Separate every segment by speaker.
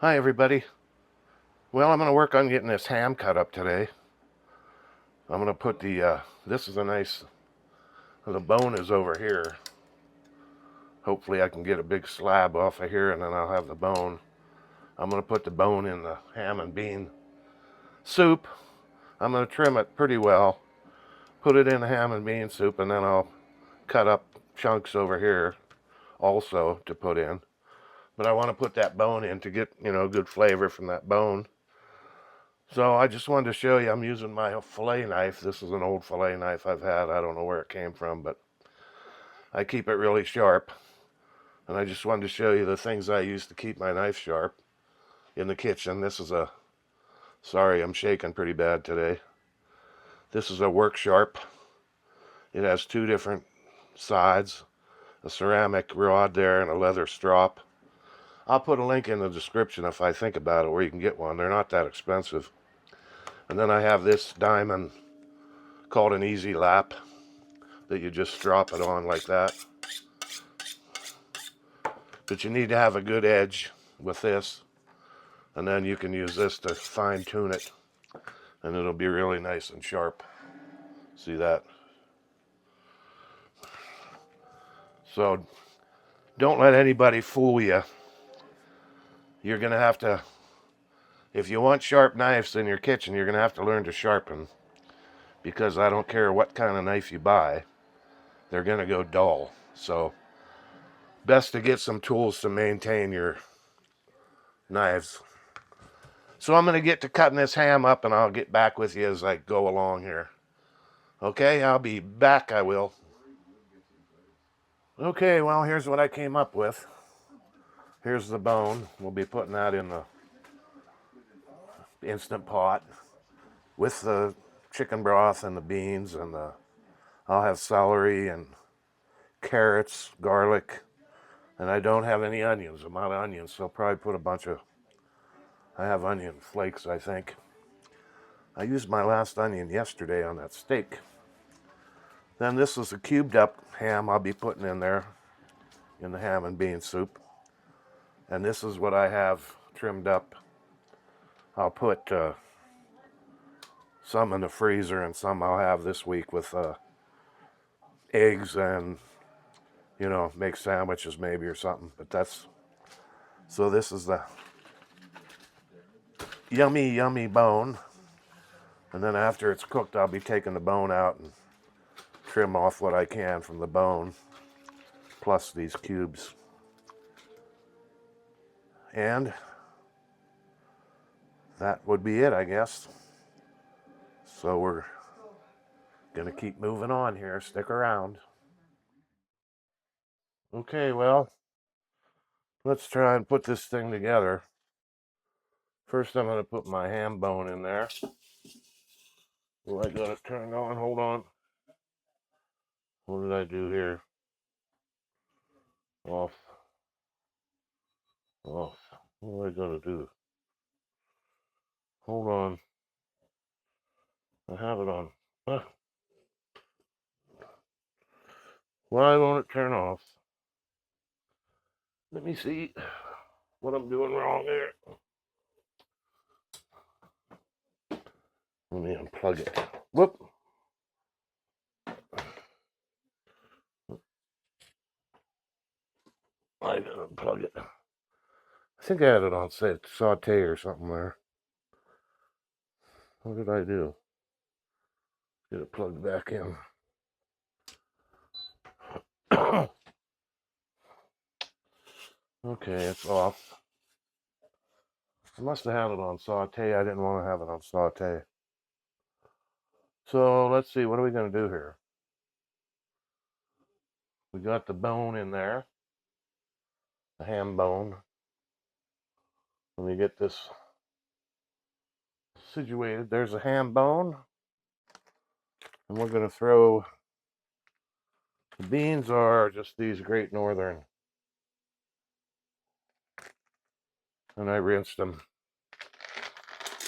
Speaker 1: Hi everybody. Well, I'm going to work on getting this ham cut up today. I'm going to put this is a nice, the bone is over here. Hopefully I can get a big slab off of here and then I'll have the bone. I'm going to put the bone in the ham and bean soup. I'm going to trim it pretty well, put it in the ham and bean soup, and then I'll cut up chunks over here also to put in. But I want to put that bone in to get, good flavor from that bone. So I just wanted to show you, I'm using my fillet knife. This is an old fillet knife I've had. I don't know where it came from, but I keep it really sharp. And I just wanted to show you the things I use to keep my knife sharp in the kitchen. This is sorry, I'm shaking pretty bad today. This is a work sharp. It has two different sides, a ceramic rod there and a leather strop. I'll put a link in the description if I think about it where you can get one. They're not that expensive. And then I have this diamond called an easy lap that you just drop it on like that. But you need to have a good edge with this, and then you can use this to fine tune it, and it'll be really nice and sharp. See that? So don't let anybody fool you. You're gonna have to, if you want sharp knives in your kitchen, you're gonna have to learn to sharpen, because I don't care what kind of knife you buy, they're gonna go dull. So best to get some tools to maintain your knives. So I'm going to get to cutting this ham up, and I'll get back with you as I go along here. Okay, I'll be back, I will. Okay, well, here's what I came up with. Here's the bone. We'll be putting that in the Instant Pot with the chicken broth and the beans, and I'll have celery and carrots, garlic, and I don't have any onions. I'm out of onions, so I'll probably put a bunch of, I have onion flakes, I think. I used my last onion yesterday on that steak. Then this is a cubed up ham I'll be putting in there in the ham and bean soup. And this is what I have trimmed up. I'll put some in the freezer and some I'll have this week with eggs and, make sandwiches maybe or something. But so this is the yummy, yummy bone. And then after it's cooked, I'll be taking the bone out and trim off what I can from the bone, plus these cubes. And that would be it, I guess. So we're going to keep moving on here. Stick around. Okay, well, let's try and put this thing together. First, I'm going to put my ham bone in there. Well, I got it turned on. Hold on. What did I do here? Off. Off. What am I going to do? Hold on. I have it on. Huh. Why won't it turn off? Let me see what I'm doing wrong here. Let me unplug it. Whoop. I gotta unplug it. I think I had it on saute or something there. What did I do? Get it plugged back in. Okay, it's off. I must have had it on saute. I didn't want to have it on saute. So let's see, what are we going to do here? We got the bone in there, the ham bone. Let me get this situated. There's a ham bone. And we're going to throw, the beans are just these Great Northern. And I rinsed them.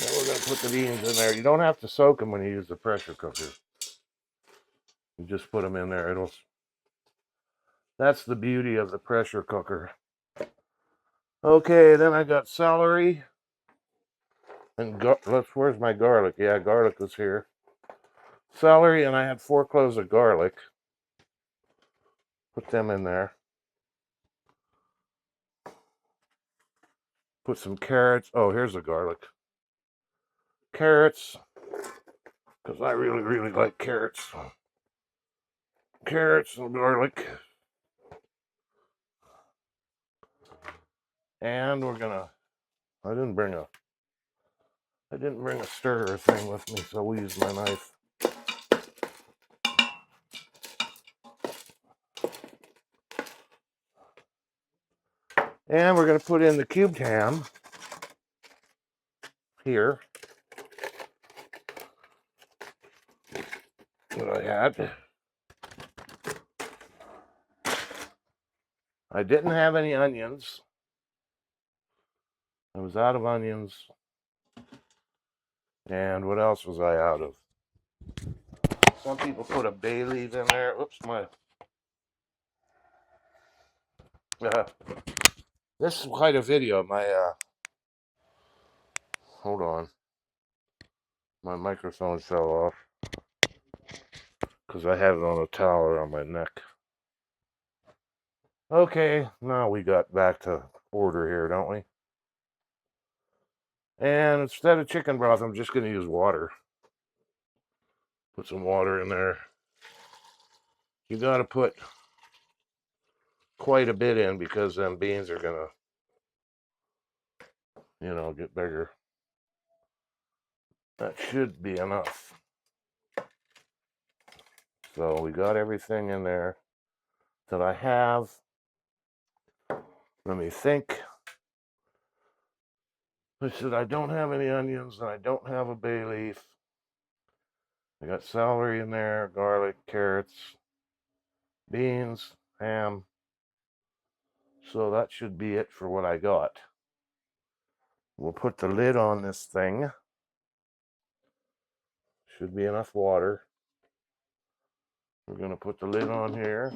Speaker 1: Now we're going to put the beans in there. You don't have to soak them when you use the pressure cooker. You just put them in there. That's the beauty of the pressure cooker. Okay, then I got celery and where's my garlic? Yeah, garlic was here. Celery, and I had 4 cloves of garlic. Put them in there. Put some carrots. Oh, here's the garlic. Carrots, because I really, really like carrots. Carrots and garlic. And we're gonna, I didn't bring a stirrer thing with me, so we'll use my knife. And we're gonna put in the cubed ham here that I had. I didn't have any onions. I was out of onions. And what else was I out of? Some people put a bay leaf in there. Oops, this is quite a video. Hold on. My microphone fell off because I had it on a towel around my neck. Okay, now we got back to order here, don't we? And instead of chicken broth, I'm just going to use water. Put some water in there. You got to put quite a bit in because them beans are going to, get bigger. That should be enough. So we got everything in there that I have. Let me think. I said I don't have any onions and I don't have a bay leaf. I got celery in there, garlic, carrots, beans, ham. So that should be it for what I got. We'll put the lid on this thing. Should be enough water. We're going to put the lid on here.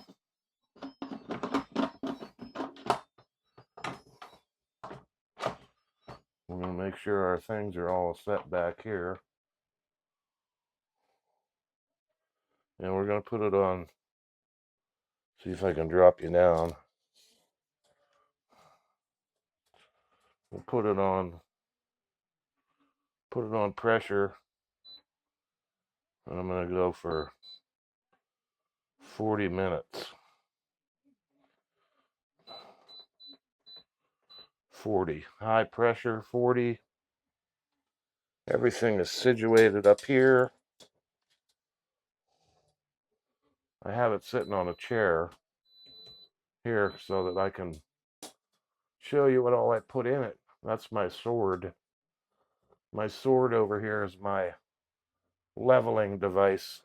Speaker 1: We're going to make sure our things are all set back here. And we're going to put it on. See if I can drop you down. We'll put it on pressure. And I'm going to go for 40 minutes. 40. High pressure, 40. Everything is situated up here. I have it sitting on a chair here so that I can show you what all I put in it. That's my sword. My sword over here is my leveling device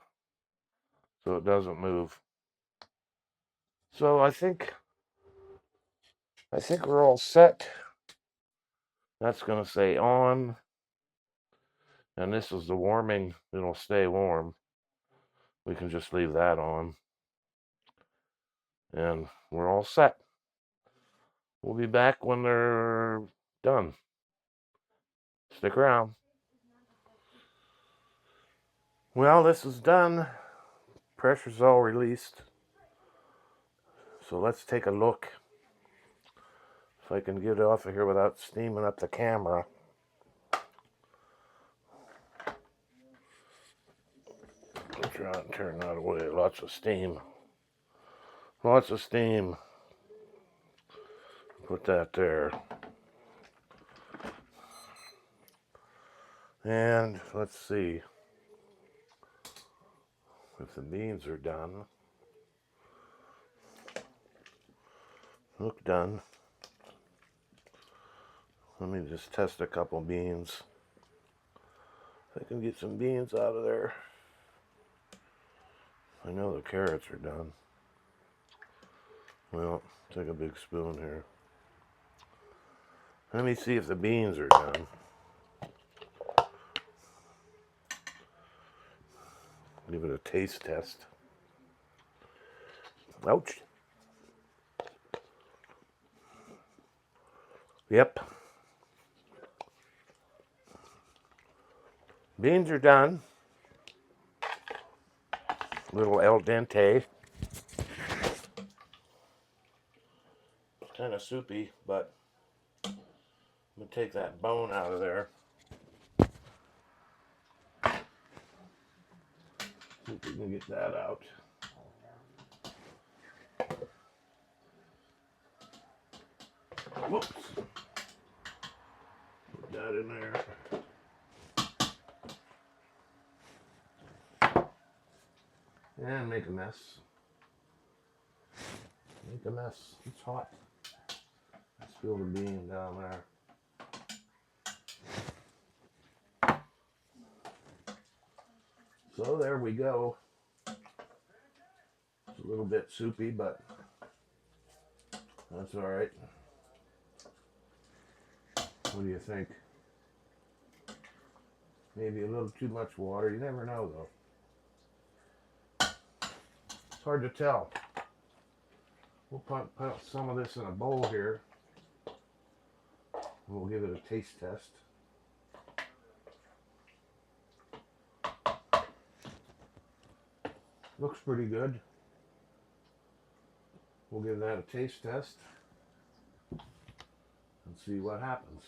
Speaker 1: so it doesn't move. So I think we're all set. That's going to say on. And this is the warming. It'll stay warm. We can just leave that on. And we're all set. We'll be back when they're done. Stick around. Well, this is done. Pressure's all released. So let's take a look. If I can get it off of here without steaming up the camera. I'll try and turn that away. Lots of steam. Lots of steam. Put that there. And let's see if the beans are done. Look, done. Let me just test a couple beans. If I can get some beans out of there. I know the carrots are done. Well, take a big spoon here. Let me see if the beans are done. Give it a taste test. Ouch. Yep. Beans are done. Little al dente. Kind of soupy, but I'm going to take that bone out of there. See if we can get that out. Whoops. Put that in there. And make a mess. Make a mess. It's hot. Let's spill the bean down there. So there we go. It's a little bit soupy, but that's all right. What do you think? Maybe a little too much water. You never know, though. It's hard to tell. We'll put some of this in a bowl here. We'll give it a taste test. Looks pretty good. We'll give that a taste test and see what happens.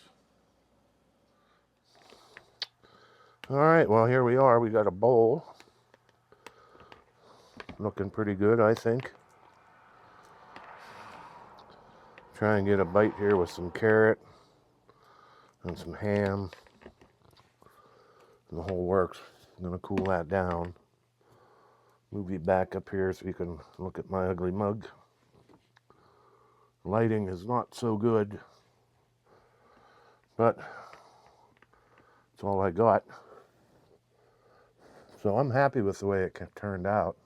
Speaker 1: All right, well, here we are. We got a bowl. Looking pretty good, I think. Try and get a bite here with some carrot and some ham. And the whole works. I'm gonna cool that down. Move you back up here so you can look at my ugly mug. Lighting is not so good, but that's all I got. So I'm happy with the way it turned out.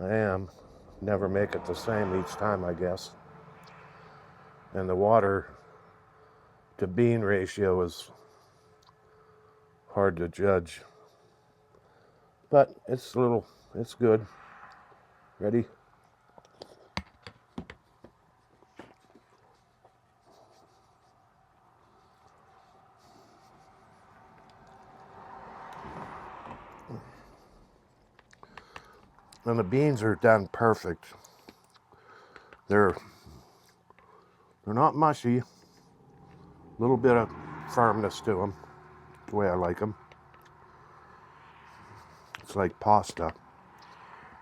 Speaker 1: I am. Never make it the same each time, I guess. And the water to bean ratio is hard to judge. But it's good. Ready? And the beans are done perfect. They're not mushy. A little bit of firmness to them, the way I like them. It's like pasta.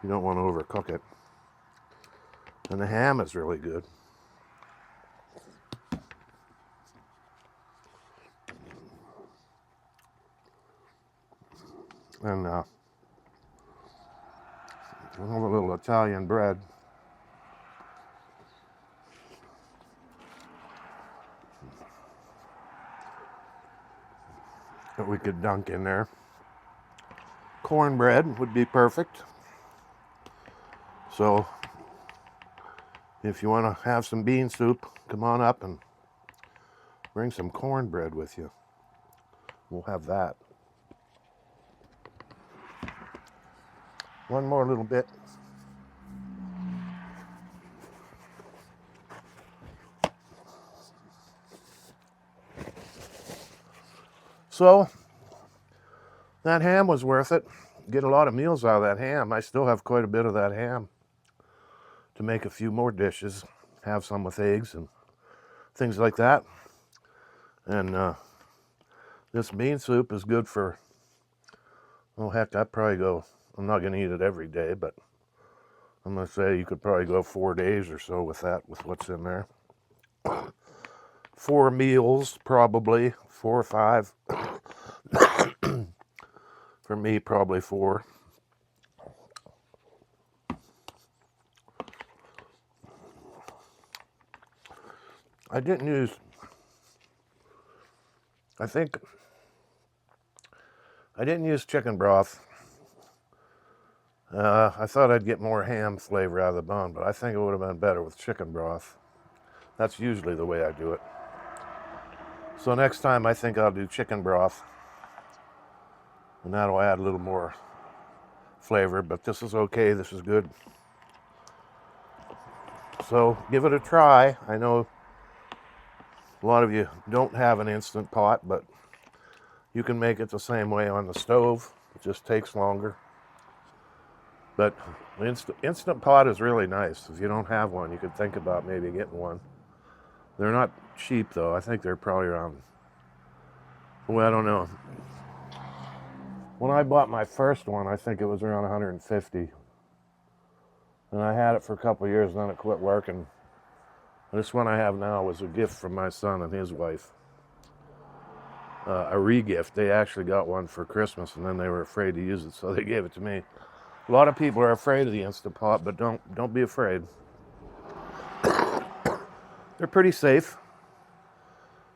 Speaker 1: You don't want to overcook it. And the ham is really good. And I have a little Italian bread. That we could dunk in there. Cornbread would be perfect. So if you want to have some bean soup, come on up and bring some cornbread with you. We'll have that. One more little bit. So that ham was worth it. Get a lot of meals out of that ham. I still have quite a bit of that ham to make a few more dishes. Have some with eggs and things like that. And this bean soup is good for, oh heck, I'd probably go, I'm not going to eat it every day, but I'm going to say you could probably go 4 days or so with that, with what's in there. 4 meals, probably, 4 or 5. For me, probably 4. I didn't use, I think, I didn't use chicken broth. I thought I'd get more ham flavor out of the bone, but I think it would have been better with chicken broth. That's usually the way I do it. So next time I think I'll do chicken broth. And that'll add a little more flavor, but this is okay, this is good. So give it a try. I know A lot of you don't have an Instant Pot, but you can make it the same way on the stove. It just takes longer. But Instant Pot is really nice. If you don't have one, you could think about maybe getting one. They're not cheap though. I think they're probably around, well, I don't know. When I bought my first one, I think it was around 150. And I had it for a couple of years, and then it quit working. This one I have now was a gift from my son and his wife. A re-gift. They actually got one for Christmas, and then they were afraid to use it, so they gave it to me. A lot of people are afraid of the Instant Pot, but don't be afraid. They're pretty safe.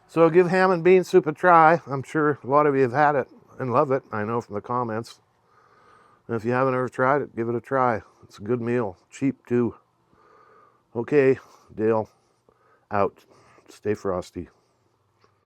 Speaker 1: So give ham and bean soup a try. I'm sure a lot of you have had it and love it. I know from the comments. And if you haven't ever tried it, give it a try. It's a good meal. Cheap too. Okay, Dale. Out. Stay frosty.